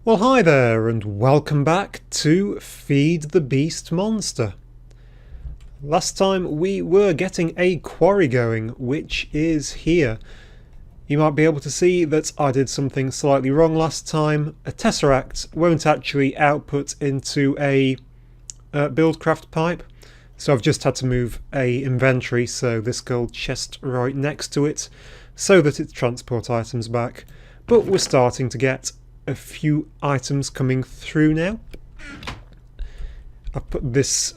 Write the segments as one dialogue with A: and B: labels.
A: Well, hi there, and welcome back to Feed the Beast Monster. Last time we were getting a quarry going, which is here. You might be able to see that I did something slightly wrong last time. A tesseract won't actually output into a buildcraft pipe, so I've just had to move a inventory, so this gold chest right next to it, so that it transport items back. But we're starting to get a few items coming through now. I've put this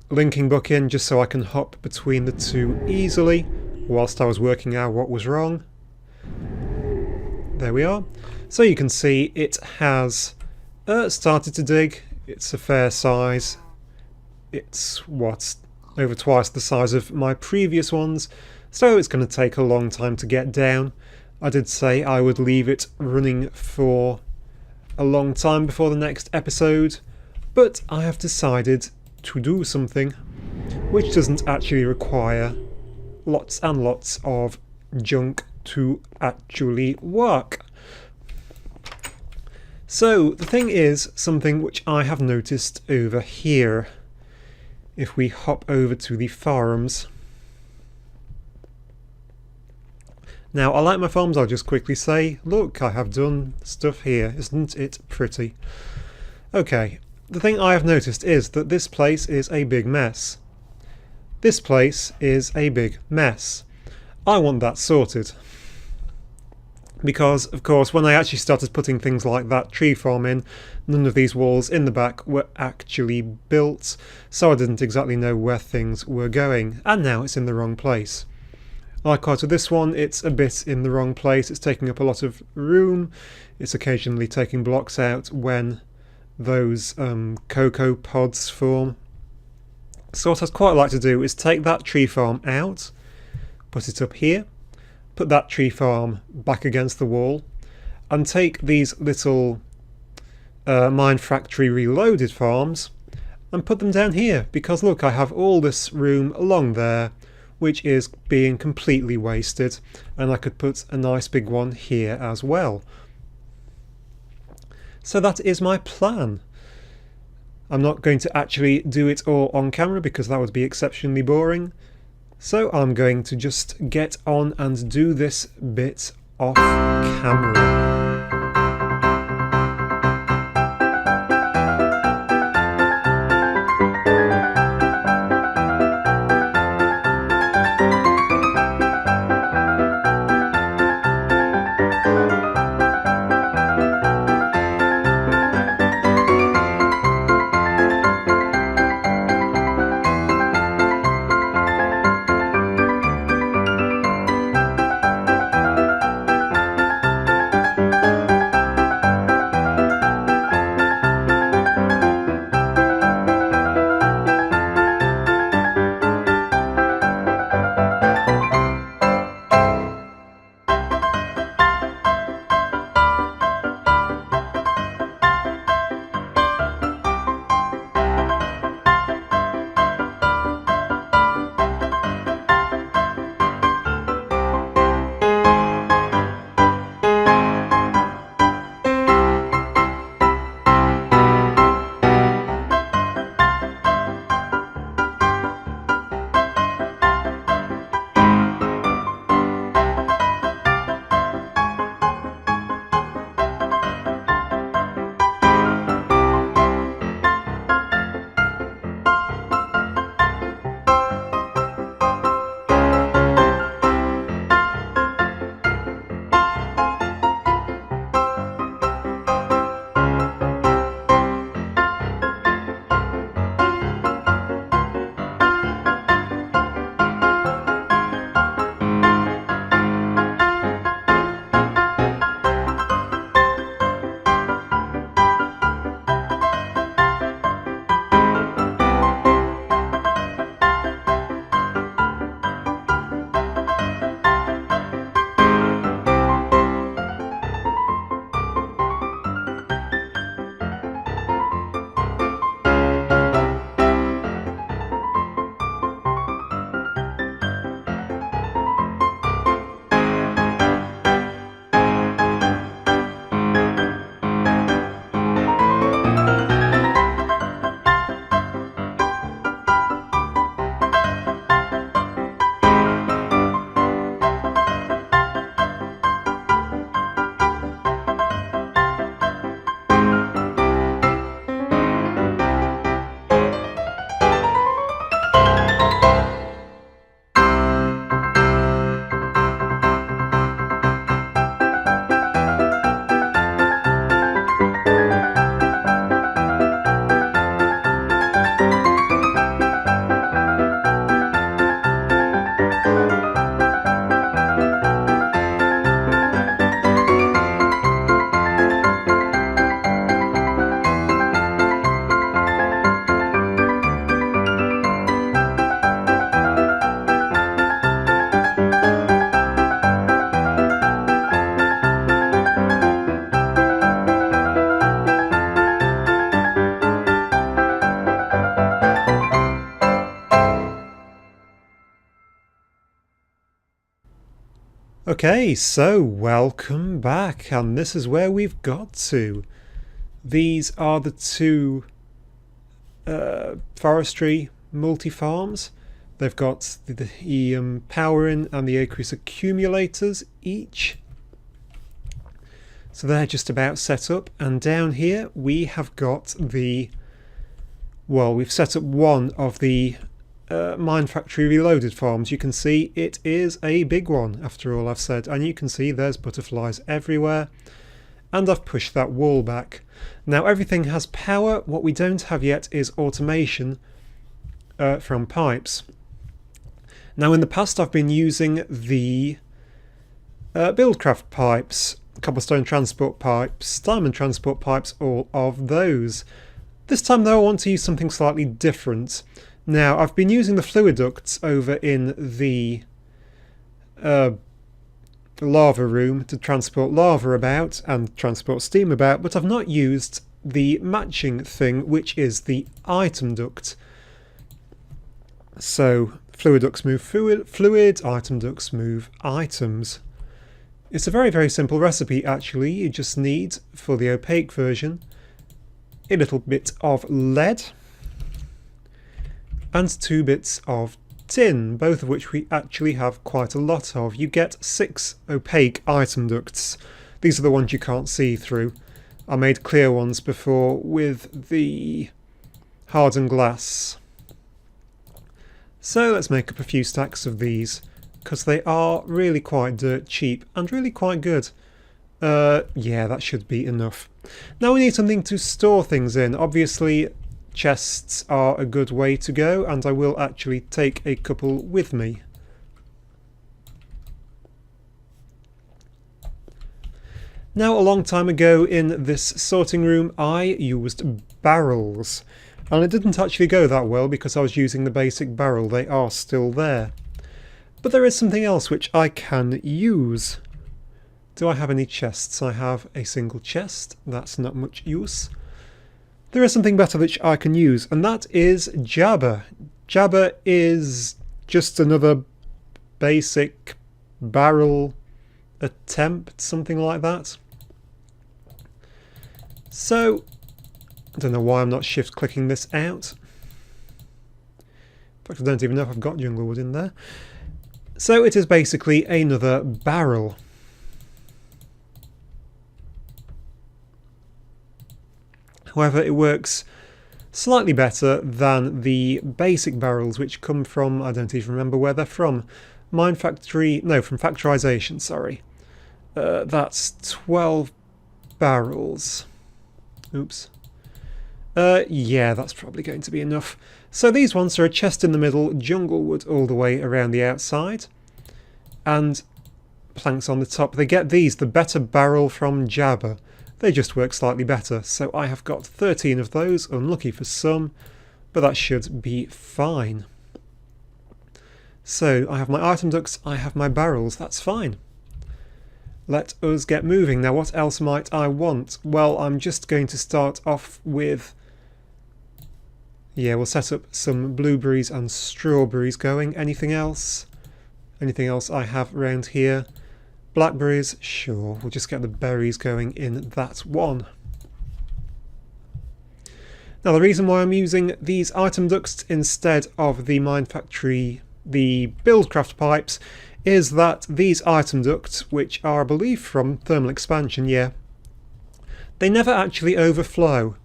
A: linking book in just so I can hop between the two easily whilst I was working out what was wrong. There we are. So you can see it has started to dig. It's a fair size. It's over twice the size of my previous ones, so it's going to take a long time to get down. I did say I would leave it running for a long time before the next episode, but I have decided to do something which doesn't actually require lots and lots of junk to actually work. So the thing is something which I have noticed over here. If we hop over to the farms. Now, I like my farms, I'll just quickly say, look, I have done stuff here, isn't it pretty? Okay, the thing I have noticed is that this place is a big mess. This place is a big mess. I want that sorted. Because, of course, when I actually started putting things like that tree farm in, none of these walls in the back were actually built, so I didn't exactly know where things were going, and now it's in the wrong place. Likewise with this one, it's a bit in the wrong place, it's taking up a lot of room, it's occasionally taking blocks out when those cocoa pods form. So what I'd quite like to do is take that tree farm out, put it up here, put that tree farm back against the wall, and take these little Mine Factory Reloaded farms and put them down here, because look, I have all this room along there which is being completely wasted, and I could put a nice big one here as well. So that is my plan. I'm not going to actually do it all on camera because that would be exceptionally boring, so I'm going to just get on and do this bit off camera. Okay, so welcome back, and this is where we've got to. These are the two forestry multi-farms. They've got the power in and the acreage accumulators each. So they're just about set up, and down here we have got the, well, we've set up one of the Mine Factory Reloaded farms. You can see it is a big one after all I've said, and you can see there's butterflies everywhere, and I've pushed that wall back. Now everything has power. What we don't have yet is automation from pipes. Now in the past I've been using the Buildcraft pipes, cobblestone transport pipes, diamond transport pipes, all of those. This time though I want to use something slightly different. Now I've been using the fluid ducts over in the lava room to transport lava about and transport steam about, but I've not used the matching thing, which is the item duct. So fluid ducts move fluid, item ducts move items. It's a very, very simple recipe actually. You just need, for the opaque version, a little bit of lead and 2 bits of tin, both of which we actually have quite a lot of. You get 6 opaque item ducts. These are the ones you can't see through. I made clear ones before with the hardened glass. So let's make up a few stacks of these, because they are really quite dirt cheap and really quite good. Yeah, that should be enough. Now we need something to store things in. Obviously chests are a good way to go, and I will actually take a couple with me. Now a long time ago in this sorting room I used barrels, and it didn't actually go that well because I was using the basic barrel. They are still there. But there is something else which I can use. Do I have any chests? I have a single chest. That's not much use. There is something better which I can use, and that is Jabber. Jabber is just another basic barrel attempt, something like that. So, I don't know why I'm not shift clicking this out. In fact, I don't even know if I've got jungle wood in there. So it is basically another barrel. However, it works slightly better than the basic barrels which come from, I don't even remember where they're from, Mine Factory, no, from Factorization, sorry. That's 12 barrels. Oops. Yeah, that's probably going to be enough. So these ones are a chest in the middle, jungle wood all the way around the outside, and planks on the top. They get these, the better barrel from Jabber. They just work slightly better, so I have got 13 of those, unlucky for some, but that should be fine. So I have my item ducts, I have my barrels, that's fine. Let us get moving. Now what else might I want? Well, I'm just going to start off with, yeah, we'll set up some blueberries and strawberries going. Anything else? Anything else I have around here? Blackberries, sure, we'll just get the berries going in that one. Now the reason why I'm using these item ducts instead of the Mine Factory, the Buildcraft pipes, is that these item ducts, which are I believe from thermal expansion, yeah, they never actually overflow.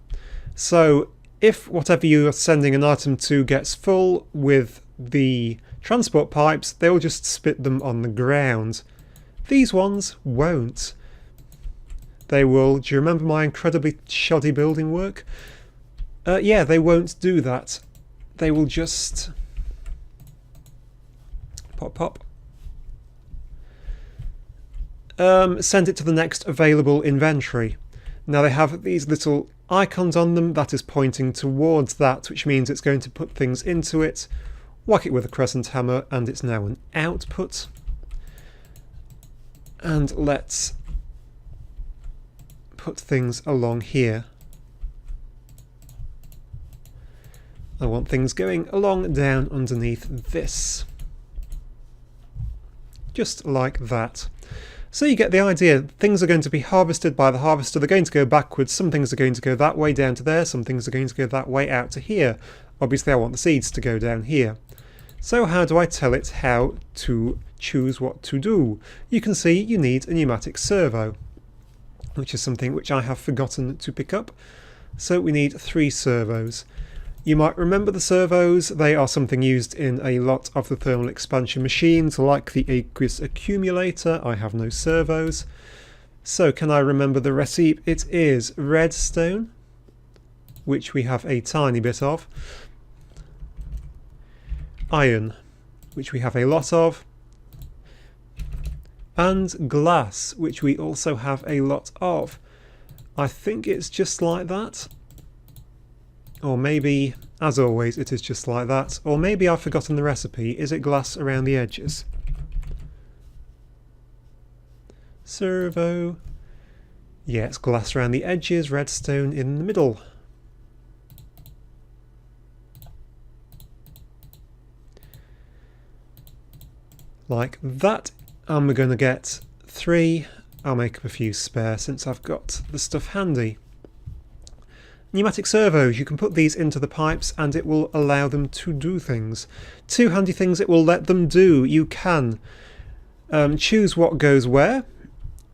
A: So if whatever you are sending an item to gets full with the transport pipes, they will just spit them on the ground. These ones won't. They will, do you remember my incredibly shoddy building work? Yeah, they won't do that. They will just pop pop. Send it to the next available inventory. Now they have these little icons on them that is pointing towards that, which means it's going to put things into it, whack it with a crescent hammer, and it's now an output. And let's put things along here. I want things going along down underneath this. just like that. So you get the idea. Things are going to be harvested by the harvester. They're going to go backwards. Some things are going to go that way down to there. Some things are going to go that way out to here. Obviously I want the seeds to go down here. So how do I tell it how to choose what to do? You can see you need a pneumatic servo, which is something which I have forgotten to pick up. So we need 3 servos. You might remember the servos. They are something used in a lot of the thermal expansion machines, like the aqueous accumulator. I have no servos. So can I remember the recipe? It is redstone, which we have a tiny bit of, iron, which we have a lot of, and glass, which we also have a lot of. I think it's just like that. Or maybe, as always, it is just like that. Or maybe I've forgotten the recipe. Is it glass around the edges? Servo. Yeah, it's glass around the edges, redstone in the middle. Like that. And we're going to get 3. I'll make up a few spare since I've got the stuff handy. Pneumatic servos, you can put these into the pipes and it will allow them to do things. 2 handy things it will let them do. You can choose what goes where,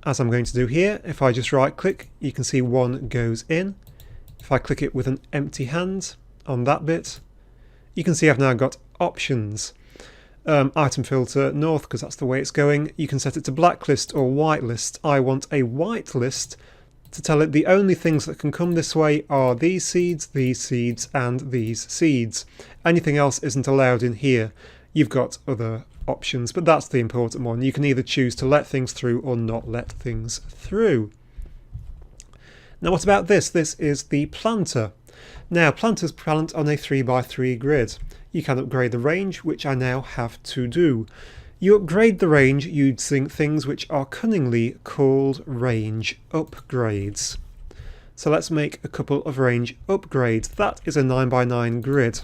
A: as I'm going to do here. If I just right click, you can see one goes in. If I click it with an empty hand on that bit, you can see I've now got options. Item filter north, because that's the way it's going. You can set it to blacklist or whitelist. I want a whitelist to tell it the only things that can come this way are these seeds, and these seeds. Anything else isn't allowed in here. You've got other options, but that's the important one. You can either choose to let things through or not let things through. Now what about this? This is the planter. Now planters plant on a 3x3 grid. You can upgrade the range, which I now have to do. You upgrade the range using things which are cunningly called range upgrades. So let's make a couple of range upgrades. That is a 9x9 grid,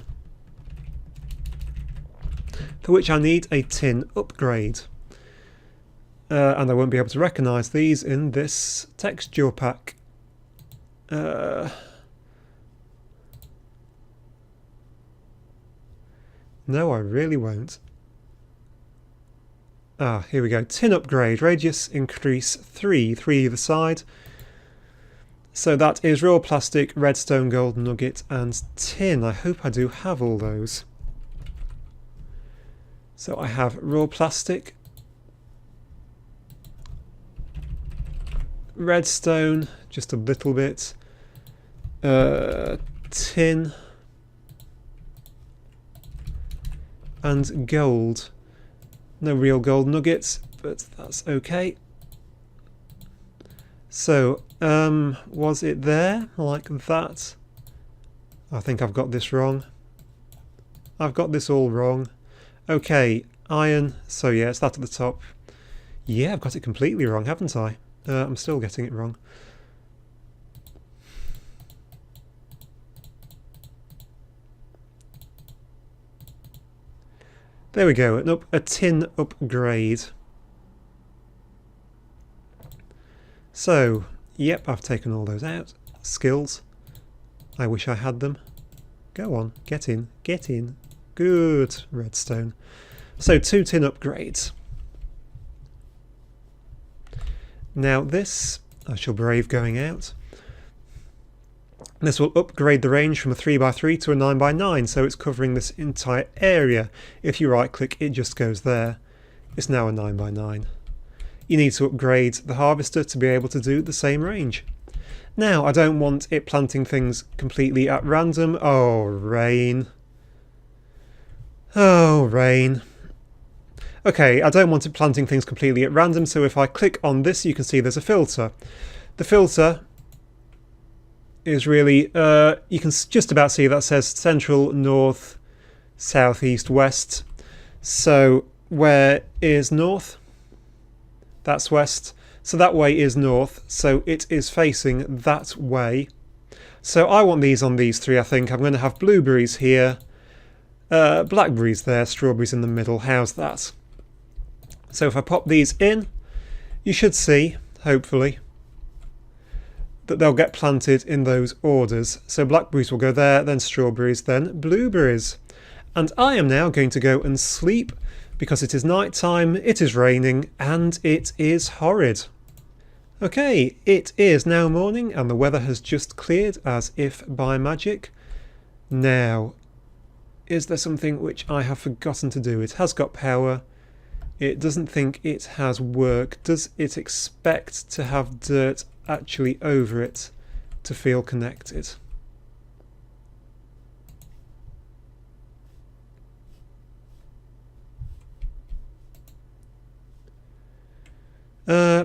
A: for which I need a tin upgrade. And I won't be able to recognise these in this texture pack. No, I really won't. Ah, here we go. Tin upgrade. Radius increase 3 either side. So that is raw plastic, redstone, gold nugget and tin. I hope I do have all those. So I have raw plastic, redstone, just a little bit, tin, and gold. No real gold nuggets, but that's okay. So, was it there like that? I think I've got this wrong. I've got this all wrong. Okay, iron. So yeah, it's that at the top. Yeah, I've got it completely wrong, haven't I? I'm still getting it wrong. There we go, a tin upgrade. So, yep, I've taken all those out. Skills. I wish I had them. Go on, get in, get in. Good, redstone. So 2 tin upgrades. Now this, I shall brave going out. This will upgrade the range from a 3x3 to a 9x9, so it's covering this entire area. If you right click, it just goes there. It's now a 9x9. You need to upgrade the harvester to be able to do the same range. Now, I don't want it planting things completely at random. Oh, rain. Oh, rain. Okay, I don't want it planting things completely at random, so if I click on this, you can see there's a filter. The filter is really, you can just about see that says central, north, south, east, west. So where is north? That's west. So that way is north. So it is facing that way. So I want these on these 3, I think. I'm going to have blueberries here, blackberries there, strawberries in the middle. How's that? So if I pop these in, you should see, hopefully, that they'll get planted in those orders. So blackberries will go there, then strawberries, then blueberries. And I am now going to go and sleep because it is night time, it is raining, and it is horrid. Okay, it is now morning and the weather has just cleared as if by magic. Now, is there something which I have forgotten to do? It has got power. It doesn't think it has work. Does it expect to have dirt actually over it to feel connected?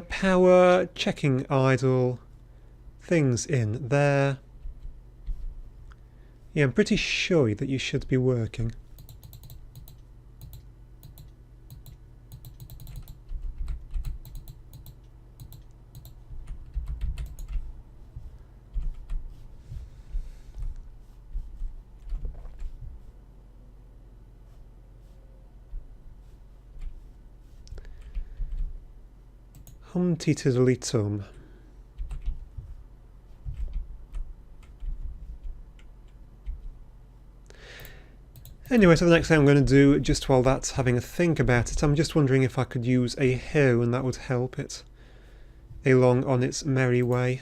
A: Power, checking idle, things in there. Yeah, I'm pretty sure that you should be working. Hum-ti-tiddly-tum. Anyway, so the next thing I'm going to do, just while that's having a think about it, I'm just wondering if I could use a hoe and that would help it along on its merry way.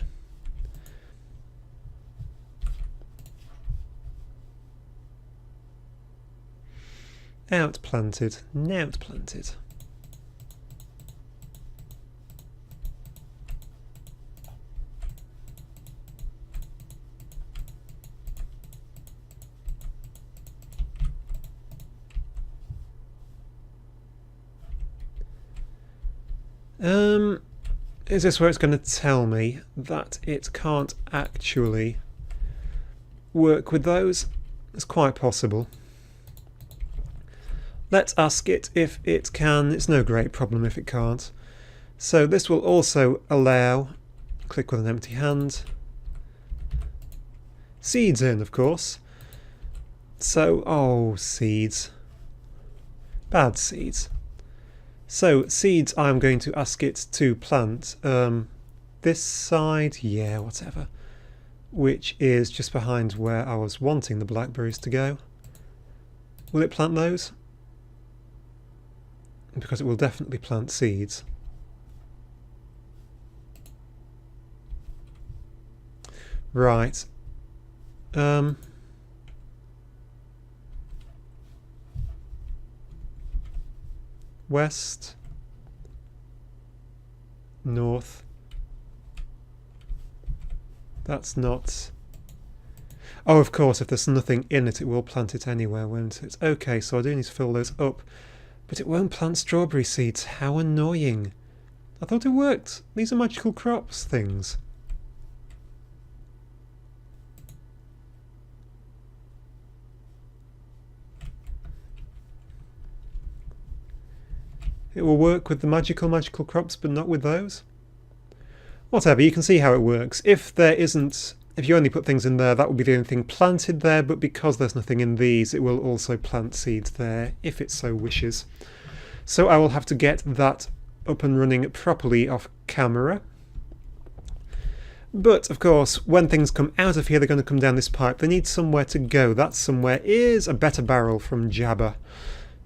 A: Outplanted, noutplanted. Is this where it's going to tell me that it can't actually work with those? It's quite possible. Let's ask it if it can. It's no great problem if it can't. So this will also allow, click with an empty hand, seeds in, of course. So, oh, seeds. Bad seeds. So, seeds, I'm going to ask it to plant this side, yeah, whatever, which is just behind where I was wanting the blackberries to go. Will it plant those? Because it will definitely plant seeds. Right. West, north. That's not... Oh, of course, if there's nothing in it, it will plant it anywhere, won't it? Okay, so I do need to fill those up. But it won't plant strawberry seeds. How annoying. I thought it worked. These are magical crops things. It will work with the magical crops, but not with those. Whatever, you can see how it works. If you only put things in there, that will be the only thing planted there, but because there's nothing in these, it will also plant seeds there, if it so wishes. So I will have to get that up and running properly off camera. But, of course, when things come out of here, they're going to come down this pipe. They need somewhere to go. That somewhere is a better barrel from Jabba.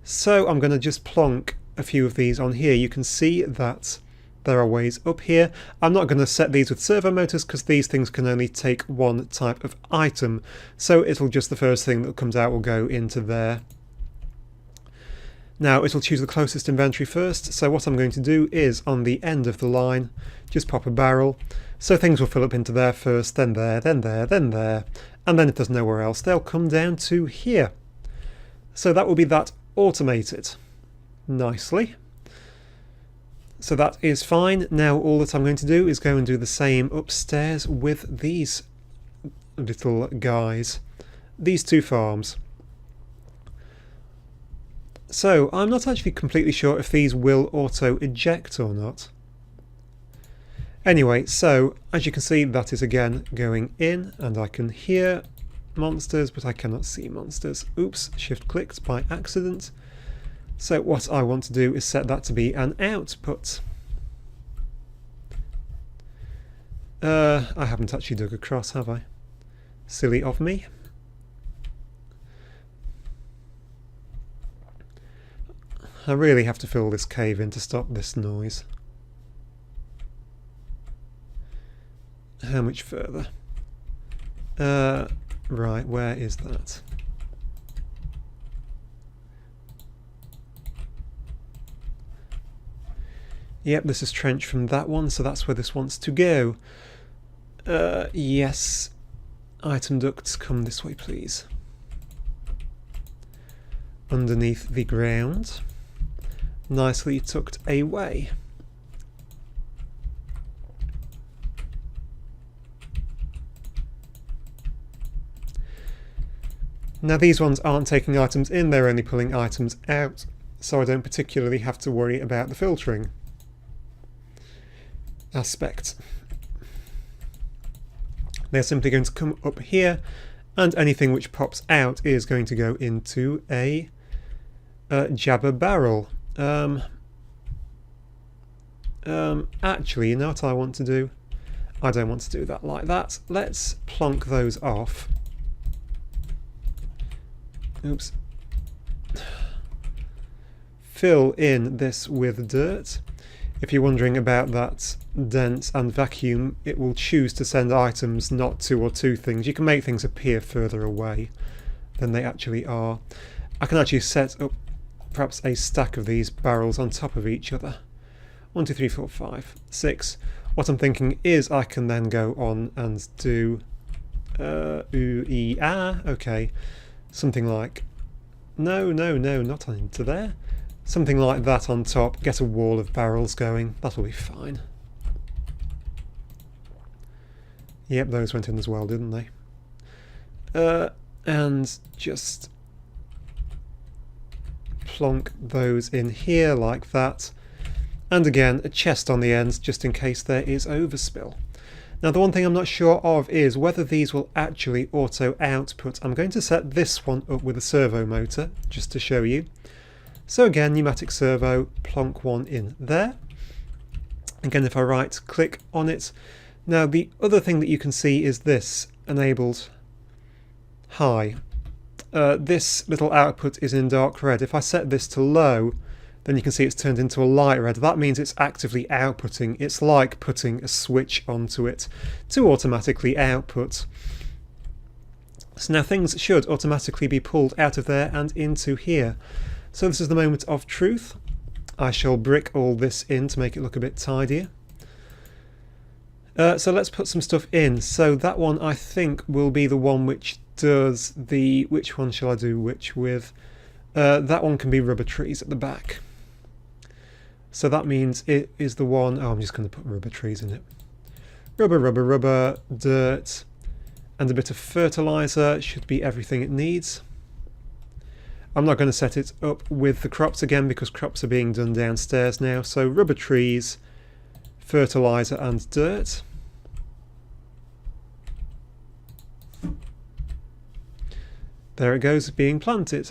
A: So I'm going to just plonk a few of these on here. You can see that there are ways up here. I'm not going to set these with servo motors because these things can only take one type of item, so it'll just, the first thing that comes out will go into there. Now it'll choose the closest inventory first, so what I'm going to do is on the end of the line just pop a barrel, so things will fill up into there first, then there, then there, then there, and then if there's nowhere else they'll come down to here. So that will be that automated nicely. So that is fine. Now all that I'm going to do is go and do the same upstairs with these little guys, these two farms. So I'm not actually completely sure if these will auto eject or not. Anyway, so as you can see, that is again going in, and I can hear monsters but I cannot see monsters. Oops, shift clicked by accident. So what I want to do is set that to be an output. I haven't actually dug across, have I? Silly of me. I really have to fill this cave in to stop this noise. How much further? Right, where is that? Yep, this is trench from that one, so that's where this wants to go. Yes. Item ducts, come this way, please. Underneath the ground. Nicely tucked away. Now these ones aren't taking items in, they're only pulling items out, so I don't particularly have to worry about the filtering aspect. They're simply going to come up here, and anything which pops out is going to go into a jabber barrel. Actually, you know what I want to do? I don't want to do that like that. Let's plonk those off. Oops. Fill in this with dirt. If you're wondering about that dense and vacuum, it will choose to send items, not two or two things. You can make things appear further away than they actually are. I can actually set up perhaps a stack of these barrels on top of each other. 1, 2, 3, 4, 5, 6. What I'm thinking is I can then go on and do okay. Something like no, not into there. Something like that on top, get a wall of barrels going, that'll be fine. Yep, those went in as well, didn't they? And just plonk those in here like that. And again, a chest on the ends, just in case there is overspill. Now the one thing I'm not sure of is whether these will actually auto output. I'm going to set this one up with a servo motor, just to show you. So again, pneumatic servo, plonk one in there. Again, if I right click on it. Now the other thing that you can see is this, enabled high. This little output is in dark red. If I set this to low, then you can see it's turned into a light red. That means it's actively outputting. It's like putting a switch onto it to automatically output. So now things should automatically be pulled out of there and into here. So this is the moment of truth. I shall brick all this in to make it look a bit tidier. So let's put some stuff in. So that one I think will be the one which does the... Which one shall I do which with? That one can be rubber trees at the back. So that means it is the one... Oh, I'm just going to put rubber trees in it. Rubber, dirt, and a bit of fertiliser should be everything it needs. I'm not going to set it up with the crops again because crops are being done downstairs now. So rubber trees, fertiliser and dirt. There it goes, being planted.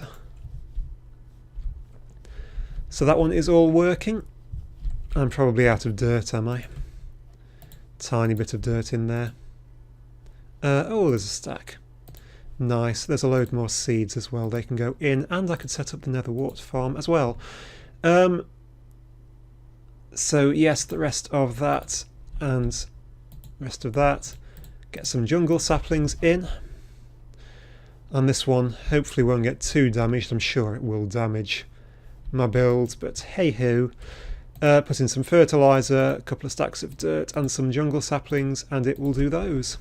A: So that one is all working. I'm probably out of dirt, am I? Tiny bit of dirt in there. Oh, there's a stack. Nice. There's a load more seeds as well. They can go in, and I could set up the nether wart farm as well. So yes, the rest of that and rest of that. Get some jungle saplings in. And this one hopefully won't get too damaged. I'm sure it will damage my build, but hey ho. Put in some fertiliser, a couple of stacks of dirt and some jungle saplings, and it will do those.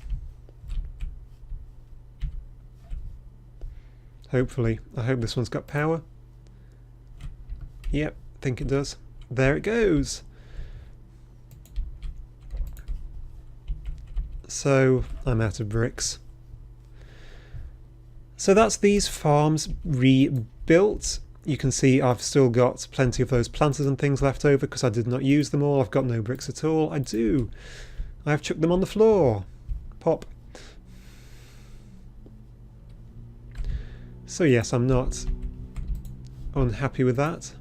A: Hopefully. I hope this one's got power. Yep, I think it does. There it goes. So I'm out of bricks. So that's these farms rebuilt. You can see I've still got plenty of those planters and things left over because I did not use them all. I've got no bricks at all. I do. I've chucked them on the floor. Pop. So yes, I'm not unhappy with that.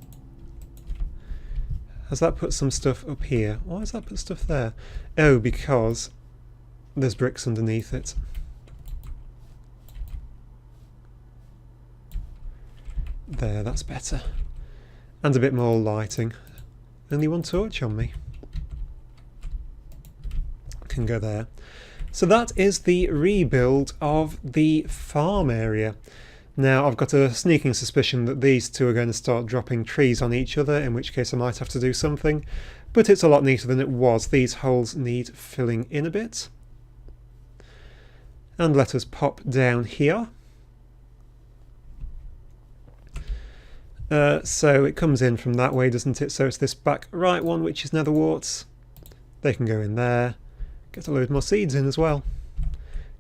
A: Has that put some stuff up here? Why has that put stuff there? Oh, because there's bricks underneath it. There, that's better. And a bit more lighting. Only one torch on me. Can go there. So that is the rebuild of the farm area. Now I've got a sneaking suspicion that these two are going to start dropping trees on each other, in which case I might have to do something. But it's a lot neater than it was. These holes need filling in a bit. And let us pop down here. So it comes in from that way, doesn't it? So it's this back right one, which is netherwarts. They can go in there. Get a load more seeds in as well.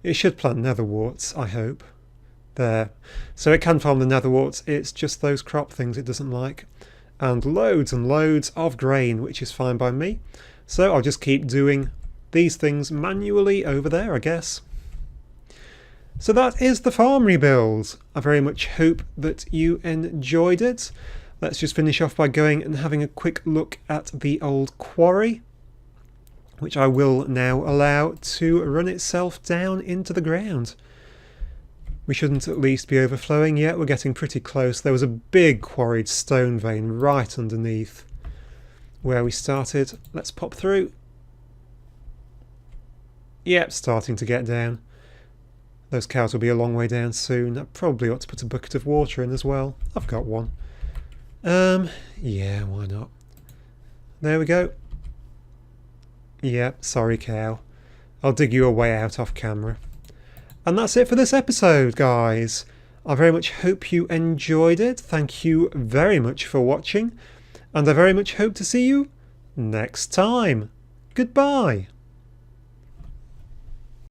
A: It should plant netherwarts, I hope. There. So it can farm the netherwarts, it's just those crop things it doesn't like. And loads of grain, which is fine by me. So I'll just keep doing these things manually over there, I guess. So that is the farm rebuild. I very much hope that you enjoyed it. Let's just finish off by going and having a quick look at the old quarry, which I will now allow to run itself down into the ground. We shouldn't at least be overflowing yet. We're getting pretty close. There was a big quarried stone vein right underneath where we started. Let's pop through. Yep, starting to get down. Those cows will be a long way down soon. I probably ought to put a bucket of water in as well. I've got one. Yeah, why not? There we go. Yep, sorry cow. I'll dig you a way out off camera. And that's it for this episode, guys. I very much hope you enjoyed it. Thank you very much for watching. And I very much hope to see you next time. Goodbye.